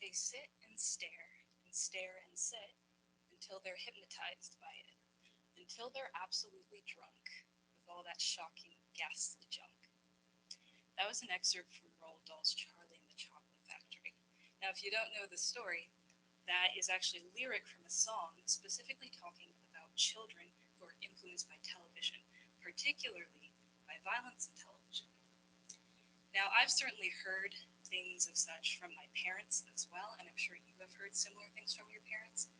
They sit and stare and sit until they're hypnotized by it, until they're absolutely drunk with all that shocking, ghastly junk. That was an excerpt from Roald Dahl's Charlie and the Chocolate Factory. Now, if you don't know the story, that is actually a lyric from a song specifically talking about children who are influenced by television, particularly by violence in television. Now, I've certainly heard things of such from my parents as well, and I'm sure you have heard similar things from your parents.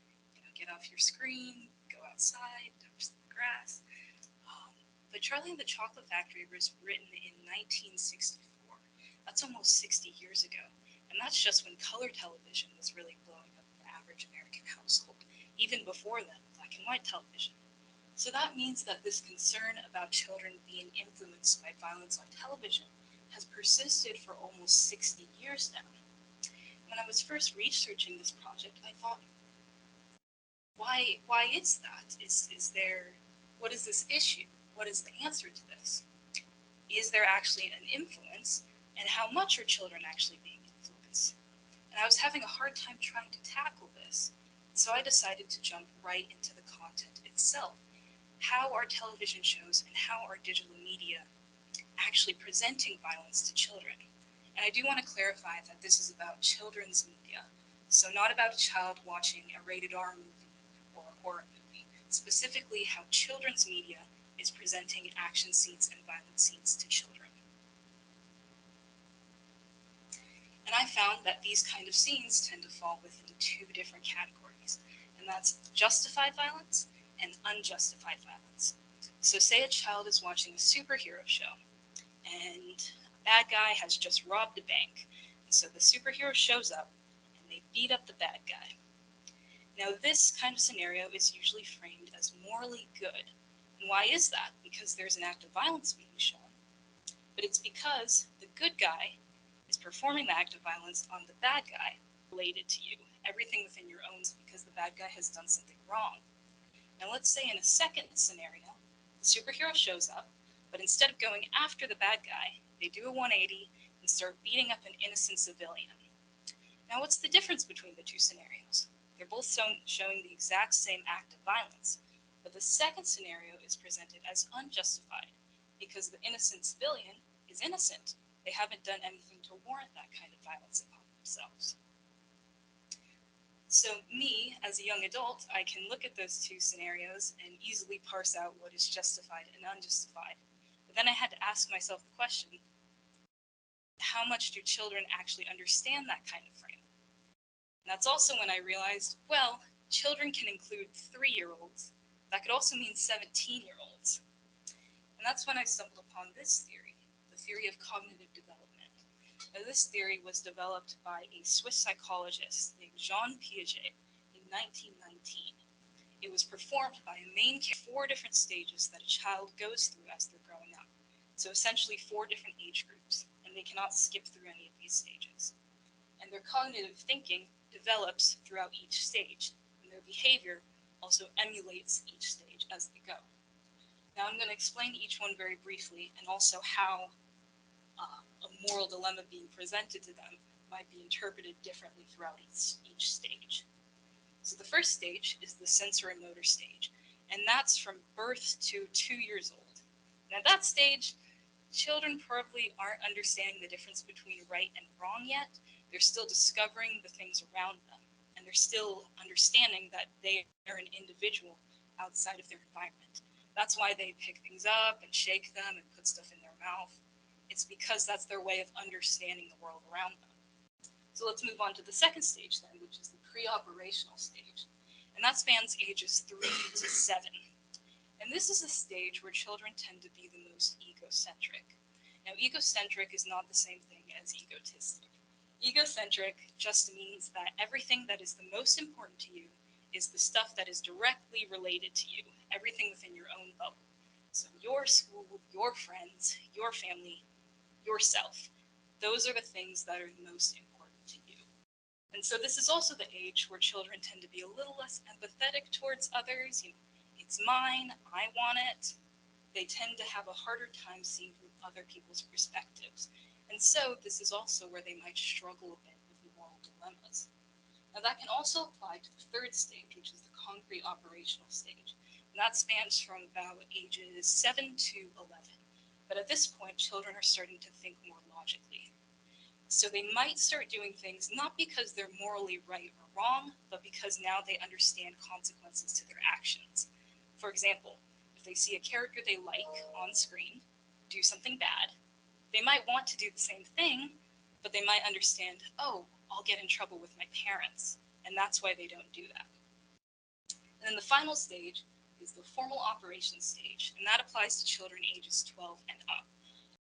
Get off your screen, go outside, touch the grass. Um, but Charlie and the Chocolate Factory was written in 1964. That's almost 60 years ago. And that's just when color television was really blowing up the average American household. Even before then, black and white television. So that means that this concern about children being influenced by violence on television has persisted for almost 60 years now. When I was first researching this project, I thought, why is that? Is there what is this issue? What is the answer to this? Is there actually an influence, and how much are children actually being influenced? And I was having a hard time trying to tackle this, so I decided to jump right into the content itself. How are television shows and how are digital media actually presenting violence to children? And I do want to clarify that this is about children's media, so not about a child watching a rated R movie or a horror movie, specifically how children's media is presenting action scenes and violent scenes to children. And I found that these kind of scenes tend to fall within two different categories, and that's justified violence and unjustified violence. So say a child is watching a superhero show, and a bad guy has just robbed a bank, and so the superhero shows up, and they beat up the bad guy. Now this kind of scenario is usually framed as morally good. And why is that? Because there's an act of violence being shown, but it's because the good guy is performing the act of violence on the bad guy related to you. Everything within your own is because the bad guy has done something wrong. Now let's say in a second scenario, the superhero shows up, but instead of going after the bad guy, they do a 180 and start beating up an innocent civilian. Now what's the difference between the two scenarios? They're both showing the exact same act of violence, but the second scenario is presented as unjustified because the innocent civilian is innocent. They haven't done anything to warrant that kind of violence upon themselves. So me, as a young adult, I can look at those two scenarios and easily parse out what is justified and unjustified. But then I had to ask myself the question, how much do children actually understand that kind of frame? And that's also when I realized, well, children can include 3-year-olds. That could also mean 17-year-olds. And that's when I stumbled upon this theory, the theory of cognitive development. Now, this theory was developed by a Swiss psychologist named Jean Piaget in 1919. It was performed by a main character, 4 different stages that a child goes through as they're growing up. So essentially 4 different age groups, and they cannot skip through any of these stages. And their cognitive thinking develops throughout each stage, and their behavior also emulates each stage as they go. Now I'm going to explain each one very briefly, and also how a moral dilemma being presented to them might be interpreted differently throughout each stage. So the first stage is the sensorimotor stage, and that's from birth to 2 years old. And at that stage, children probably aren't understanding the difference between right and wrong yet. They're still discovering the things around them, and they're still understanding that they are an individual outside of their environment. That's why they pick things up and shake them and put stuff in their mouth. It's because that's their way of understanding the world around them. So let's move on to the second stage then, which is the pre-operational stage. And that spans ages 3 to 7. And this is a stage where children tend to be the most egocentric. Now, egocentric is not the same thing as egotistic. Egocentric just means that everything that is the most important to you is the stuff that is directly related to you, everything within your own bubble. So your school, your friends, your family, yourself. Those are the things that are most important to you. And so this is also the age where children tend to be a little less empathetic towards others. It's mine, I want it. They tend to have a harder time seeing from other people's perspectives. And so this is also where they might struggle a bit with moral dilemmas. Now that can also apply to the third stage, which is the concrete operational stage. And that spans from about ages 7 to 11. But at this point, children are starting to think more logically. So they might start doing things not because they're morally right or wrong, but because now they understand consequences to their actions. For example, if they see a character they like on screen do something bad, they might want to do the same thing, but they might understand, oh, I'll get in trouble with my parents, and that's why they don't do that. And then the final stage is the formal operations stage, and that applies to children ages 12 and up.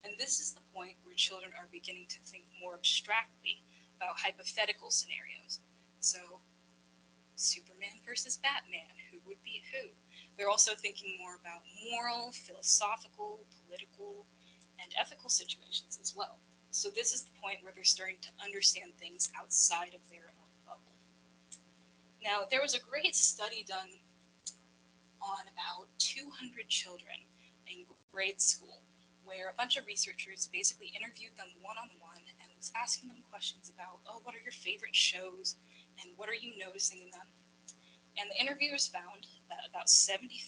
And this is the point where children are beginning to think more abstractly about hypothetical scenarios. So, Superman versus Batman, who would beat who? They're also thinking more about moral, philosophical, political, and ethical situations as well. So this is the point where they're starting to understand things outside of their own bubble. Now, there was a great study done on about 200 children in grade school where a bunch of researchers basically interviewed them one-on-one and was asking them questions about, oh, what are your favorite shows and what are you noticing in them? And the interviewers found that about 73%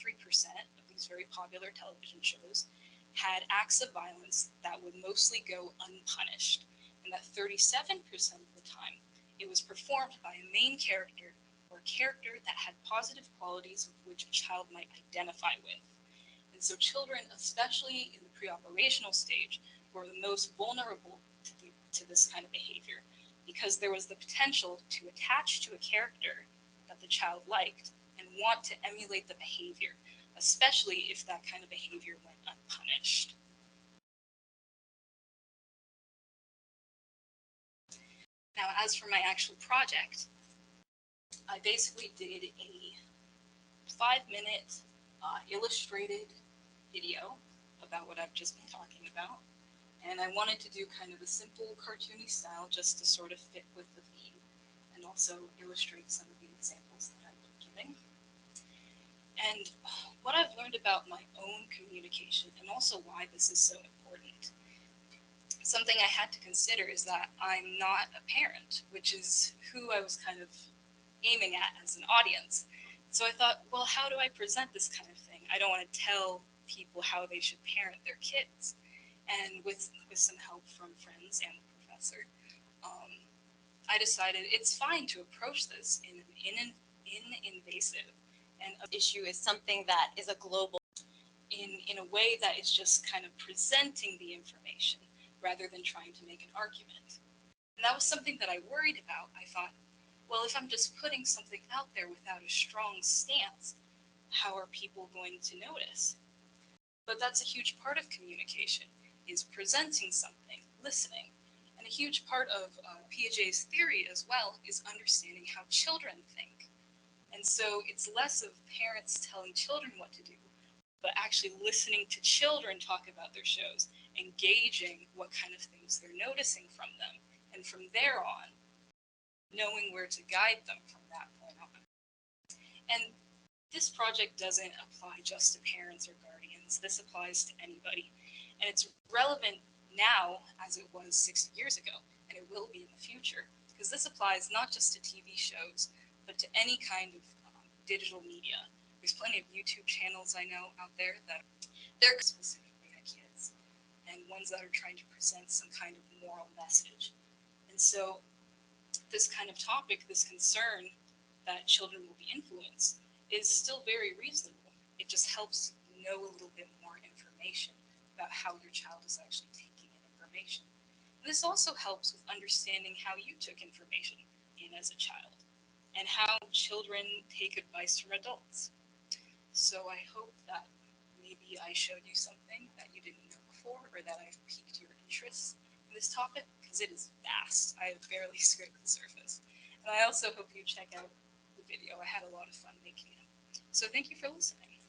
of these very popular television shows had acts of violence that would mostly go unpunished, and that 37% of the time it was performed by a main character or a character that had positive qualities with which a child might identify with. And so children, especially in the pre-operational stage, were the most vulnerable to this kind of behavior because there was the potential to attach to a character that the child liked and want to emulate the behavior, especially if that kind of behavior went unpunished. Now, as for my actual project, I basically did a 5-minute illustrated video about what I've just been talking about. And I wanted to do kind of a simple cartoony style just to sort of fit with the theme and also illustrate some of the examples that I've been giving. And what I've learned about my own communication and also why this is so important. Something I had to consider is that I'm not a parent, which is who I was kind of aiming at as an audience. So I thought, well, how do I present this kind of thing? I don't want to tell people how they should parent their kids. And with some help from friends and the professor, I decided it's fine to approach this in an invasive and Issue is something that is a global. in a way that is just kind of presenting the information rather than trying to make an argument. And that was something that I worried about. I thought, well, if I'm just putting something out there without a strong stance, how are people going to notice? But that's a huge part of communication, is presenting something, listening. And a huge part of Piaget's theory as well is understanding how children think. And so it's less of parents telling children what to do, but actually listening to children talk about their shows, engaging what kind of things they're noticing from them, and from there on, knowing where to guide them from that point on. And this project doesn't apply just to parents or guardians. This applies to anybody. And it's relevant now as it was 60 years ago, and it will be in the future, because this applies not just to TV shows, but to any kind of digital media. There's plenty of YouTube channels I know out there that they're specifically at kids, and ones that are trying to present some kind of moral message. And so this kind of topic, this concern that children will be influenced, is still very reasonable. It just helps know a little bit more information about how your child is actually taking in information. And this also helps with understanding how you took information in as a child and how children take advice from adults. So I hope that maybe I showed you something that you didn't know before, or that I've piqued your interest in this topic, because it is vast. I have barely scraped the surface. And I also hope you check out the video. I had a lot of fun making it. So thank you for listening.